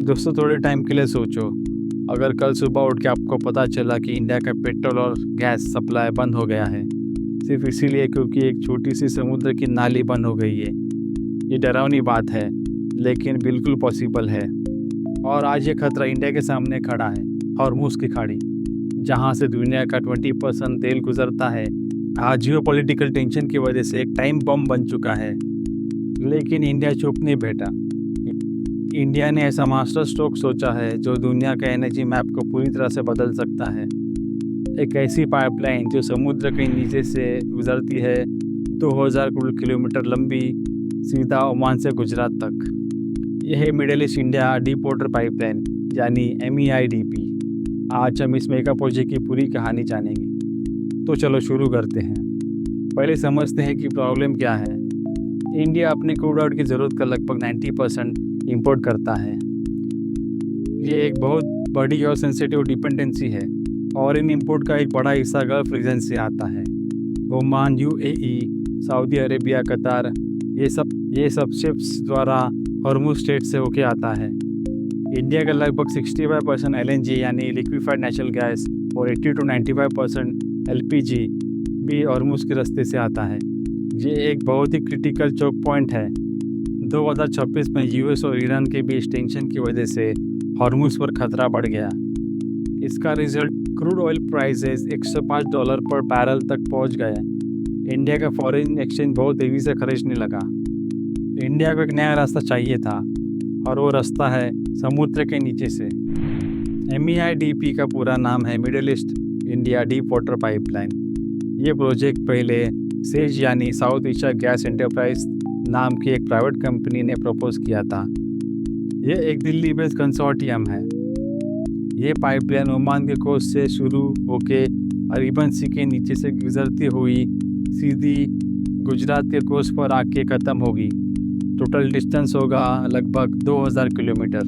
दोस्तों थोड़े टाइम के लिए सोचो, अगर कल सुबह उठ के आपको पता चला कि इंडिया का पेट्रोल और गैस सप्लाई बंद हो गया है, सिर्फ इसीलिए क्योंकि एक छोटी सी समुद्र की नाली बंद हो गई है। ये डरावनी बात है, लेकिन बिल्कुल पॉसिबल है। और आज ये खतरा इंडिया के सामने खड़ा है, हॉर्मुज की खाड़ी, जहाँ से दुनिया का 20% तेल गुजरता है। आज जियोपॉलिटिकल टेंशन की वजह से एक टाइम बम बन चुका है, लेकिन इंडिया चुप नहीं बैठा। इंडिया ने ऐसा मास्टर स्ट्रोक सोचा है जो दुनिया का एनर्जी मैप को पूरी तरह से बदल सकता है। एक ऐसी पाइपलाइन जो समुद्र के नीचे से गुजरती है, 2000 किलोमीटर लंबी, सीधा ओमान से गुजरात तक। यह है middle east India deep water pipeline, यानी MEIDP। आज हम इस मेगा प्रोजेक्ट की पूरी कहानी जानेंगे। तो चलो शुरू करते हैं। पहले समझते हैं कि प्रॉब्लम क्या है। इंडिया अपने क्रूड ऑयल की ज़रूरत का लगभग 90% इंपोर्ट करता है। ये एक बहुत बड़ी और सेंसिटिव डिपेंडेंसी है, और इन इंपोर्ट का एक बड़ा हिस्सा गल्फ रीजन से आता है। ओमान, UAE, सऊदी अरेबिया, कतार, ये सब शिप्स द्वारा हॉर्मुज स्ट्रेट से होके आता है। इंडिया का लगभग 65% LNG यानी लिक्विफाइड नेचुरल गैस और 80 to 95% LPG भी हॉर्मुज के रास्ते से आता है। ये एक बहुत ही क्रिटिकल चौक पॉइंट है। 2026 में US और ईरान के बीच टेंशन की वजह से हॉर्मुज पर खतरा बढ़ गया। इसका रिजल्ट क्रूड ऑयल प्राइसेस $105 पर बैरल तक पहुंच गए। इंडिया का फॉरेन एक्सचेंज बहुत तेज़ी से खरीदने लगा। इंडिया को एक नया रास्ता चाहिए था, और वो रास्ता है समुद्र के नीचे से। MEIDP का पूरा नाम है middle east India deep water pipeline. ये प्रोजेक्ट पहले सेज यानी साउथ एशिया गैस एंटरप्राइज नाम की एक प्राइवेट कंपनी ने प्रपोज किया था। ये एक दिल्ली बेस्ड कंसोर्टियम है। ये पाइपलाइन ओमान के कोस्ट से शुरू होकर अरबियन सी के नीचे से गुजरती हुई सीधी गुजरात के कोस्ट पर आके ख़त्म होगी। टोटल डिस्टेंस होगा लगभग 2000 किलोमीटर।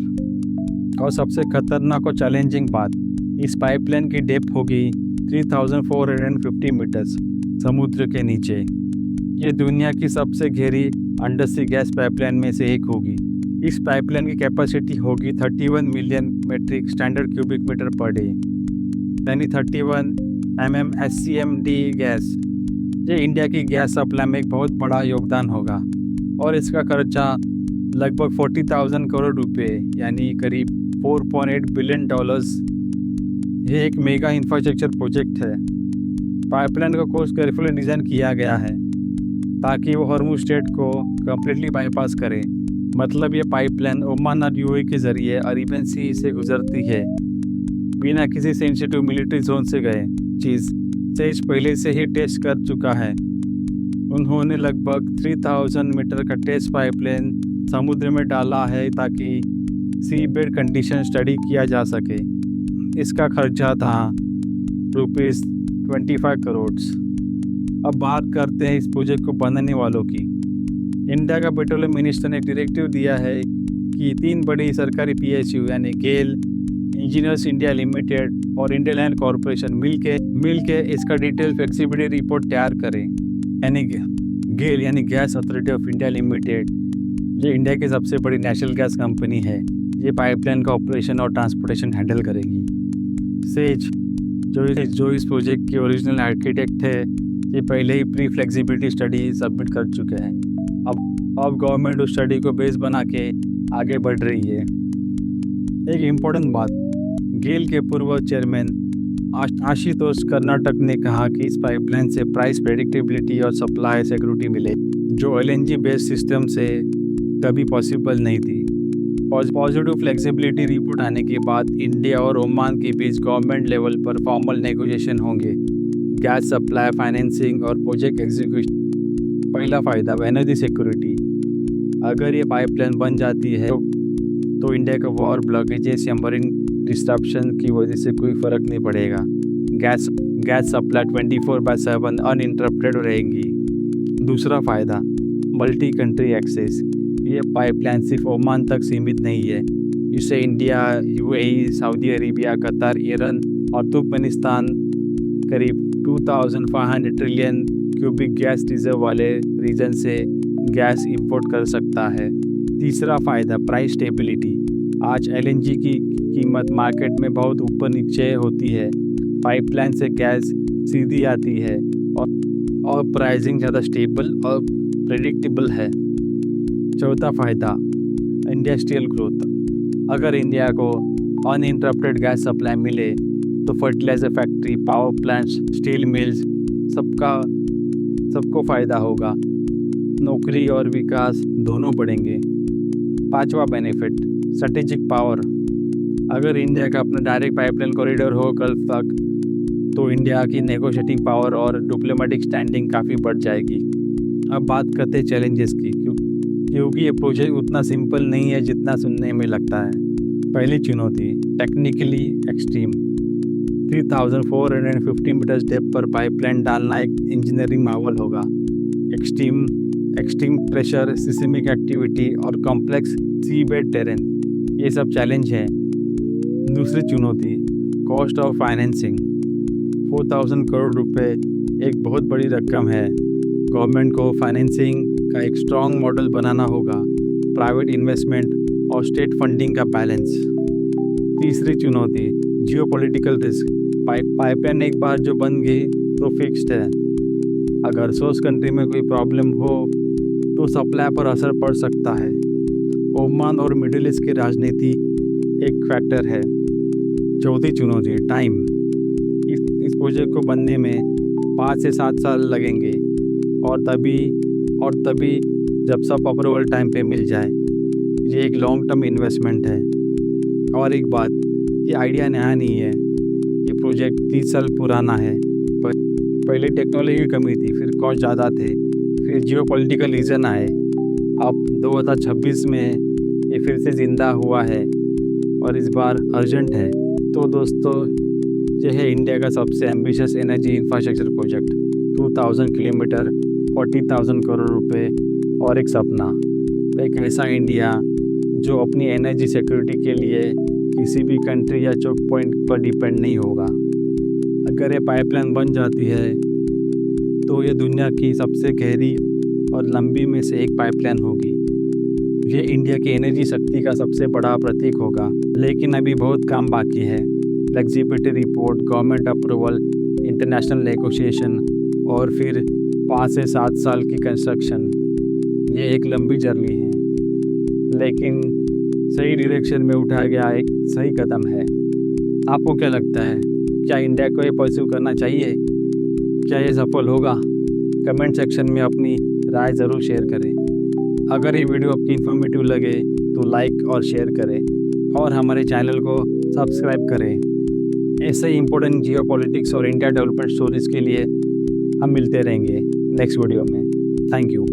और सबसे खतरनाक और चैलेंजिंग बात, इस पाइपलाइन की डेप्थ होगी 3450 मीटर्स समुद्र के नीचे। ये दुनिया की सबसे गहरी अंडर सी गैस पाइपलाइन में से एक होगी। इस पाइपलाइन की कैपेसिटी होगी 31 million metric standard cubic metre per day, यानी 31 MMSCMD गैस। ये इंडिया की गैस सप्लाई में एक बहुत बड़ा योगदान होगा, और इसका खर्चा लगभग 40,000 करोड़ रुपए यानी करीब $4.8 बिलियन। ये एक मेगा इंफ्रास्ट्रक्चर प्रोजेक्ट है। पाइपलाइन का कोर्स केयरफुली डिज़ाइन किया गया है ताकि वो हॉर्मुज स्ट्रेट को कम्प्लीटली बाईपास करे। मतलब ये पाइपलाइन ओमान और UAE के ज़रिए अरबियन सी से गुजरती है, बिना किसी सेंसिटिव मिलिट्री जोन से गए। चीज़ सेज पहले से ही टेस्ट कर चुका है। उन्होंने लगभग 3000 मीटर का टेस्ट पाइपलाइन समुद्र में डाला है ताकि सी बेड कंडीशन स्टडी किया जा सके। इसका खर्चा था ₹25 करोड़। अब बात करते हैं इस प्रोजेक्ट को बनाने वालों की। इंडिया का पेट्रोलियम मिनिस्टर ने एक डायरेक्टिव दिया है कि 3 बड़ी सरकारी PSU यानी गेल, इंजीनियर्स इंडिया लिमिटेड और इंडियन लैंड कॉरपोरेशन मिलके इसका डिटेल फ्लेक्सिबिलिटी रिपोर्ट तैयार करें। यानी गेल यानी gas authority of India limited, ये इंडिया की सबसे बड़ी नेशनल गैस कंपनी है। ये पाइपलाइन का ऑपरेशन और ट्रांसपोर्टेशन हैंडल करेगी। सेज जो इस प्रोजेक्ट के ओरिजिनल आर्किटेक्ट है, ये पहले ही प्री फ्लेक्सिबिलिटी स्टडी सबमिट कर चुके हैं। अब गवर्नमेंट उस स्टडी को बेस बना के आगे बढ़ रही है। एक इम्पोर्टेंट बात, गेल के पूर्व चेयरमैन आशुतोष कर्नाटक ने कहा कि इस पाइपलाइन से प्राइस प्रेडिक्टेबिलिटी और सप्लाई सिक्योरिटी मिले, जो LNG बेस्ड सिस्टम से कभी पॉसिबल नहीं थी। पॉजिटिव फ्लेक्सिबिलिटी रिपोर्ट आने के बाद इंडिया और ओमान के बीच गवर्नमेंट लेवल पर फॉर्मल नेगोशिएशन होंगे। गैस सप्लाई, फाइनेंसिंग और प्रोजेक्ट एग्जीक्यूशन। पहला फ़ायदा, एनर्जी सिक्योरिटी। अगर ये पाइपलाइन बन जाती है तो इंडिया का वॉर, ब्लॉकेजेस या मरीन डिस्ट्रप्शन की वजह से कोई फ़र्क नहीं पड़ेगा। गैस सप्लाई 24/7 अनइंटरप्टेड रहेगी। दूसरा फ़ायदा, मल्टी कंट्री एक्सेस। ये पाइपलाइन सिर्फ ओमान तक सीमित नहीं है। इसे इंडिया, UAE, सऊदी अरेबिया, कतार, ईरान और तुर्कमेनिस्तान करीब 2500 ट्रिलियन क्यूबिक गैस रिजर्व वाले रीजन से गैस इंपोर्ट कर सकता है। तीसरा फ़ायदा, प्राइस स्टेबिलिटी। आज एलएनजी की कीमत मार्केट में बहुत ऊपर नीचे होती है। पाइपलाइन से गैस सीधी आती है और प्राइसिंग ज़्यादा स्टेबल और प्रेडिक्टेबल है। चौथा फ़ायदा, इंडस्ट्रियल ग्रोथ। अगर इंडिया को अनइंटरप्टेड गैस सप्लाई मिले तो fertiliser factory, power plants, steel mills सबको फ़ायदा होगा। नौकरी और विकास दोनों बढ़ेंगे। पांचवा बेनिफिट, स्ट्रेटेजिक पावर। अगर इंडिया का अपना डायरेक्ट पाइपलाइन कॉरिडोर हो कल तक तो इंडिया की नेगोशिएटिंग पावर और डिप्लोमेटिक स्टैंडिंग काफ़ी बढ़ जाएगी। अब बात करते हैं चैलेंजेस की, क्योंकि ये प्रोजेक्ट उतना सिंपल नहीं है जितना सुनने में लगता है। पहली चुनौती, टेक्निकली एक्सट्रीम। 3450 मीटर्स डेप्थ पर पाइपलाइन डालना एक इंजीनियरिंग मावल होगा। एक्सट्रीम प्रेशर, सिस्मिक एक्टिविटी और कॉम्प्लेक्स सी बेड टेरेन, ये सब चैलेंज हैं। दूसरी चुनौती, कॉस्ट ऑफ फाइनेंसिंग। 4000 करोड़ रुपए एक बहुत बड़ी रकम है। गवर्नमेंट को फाइनेंसिंग का एक स्ट्रॉन्ग मॉडल बनाना होगा, प्राइवेट इन्वेस्टमेंट और स्टेट फंडिंग का बैलेंस। तीसरी चुनौती, जियोपॉलिटिकल रिस्क। पाइपलाइन एक बार जो बन गई तो फिक्स्ड है। अगर सोर्स कंट्री में कोई प्रॉब्लम हो तो सप्लाई पर असर पड़ सकता है। ओमान और मिडिल ईस्ट की राजनीति एक फैक्टर है। चौथी चुनौती, टाइम। इस प्रोजेक्ट को बनने में 5 से 7 साल लगेंगे और तभी जब सब अप्रूवल टाइम पे मिल जाए। ये एक लॉन्ग टर्म इन्वेस्टमेंट है। और एक बात, ये आइडिया नया नहीं है। ये प्रोजेक्ट 30 साल पुराना है। पहले टेक्नोलॉजी की कमी थी, फिर कॉस्ट ज़्यादा थे, फिर जियोपॉलिटिकल रीज़न आए। अब 2026 में ये फिर से ज़िंदा हुआ है और इस बार अर्जेंट है। तो दोस्तों, यह है इंडिया का सबसे ambitious energy infrastructure project. 2000 kilometre, 40,000 crore रुपए और एक सपना। एक ऐसा इंडिया जो अपनी एनर्जी सिक्योरिटी के लिए किसी भी कंट्री या चोक पॉइंट पर डिपेंड नहीं होगा। अगर ये पाइपलाइन बन जाती है तो ये दुनिया की सबसे गहरी और लंबी में से एक पाइपलाइन होगी। ये इंडिया की एनर्जी शक्ति का सबसे बड़ा प्रतीक होगा। लेकिन अभी बहुत काम बाकी है। Flexibility report, government approval, international negotiation और फिर 5 से 7 साल की कंस्ट्रक्शन। ये एक लंबी जर्नी है, लेकिन सही डायरेक्शन में उठाया गया एक सही कदम है। आपको क्या लगता है, क्या इंडिया को ये परस्यू करना चाहिए? क्या ये सफल होगा? कमेंट सेक्शन में अपनी राय ज़रूर शेयर करें। अगर ये वीडियो आपकी इन्फॉर्मेटिव लगे तो लाइक और शेयर करें और हमारे चैनल को सब्सक्राइब करें। ऐसे ही इम्पोर्टेंट जियोपॉलिटिक्स और इंडिया डेवलपमेंट स्टोरीज़ के लिए हम मिलते रहेंगे नेक्स्ट वीडियो में। Thank you.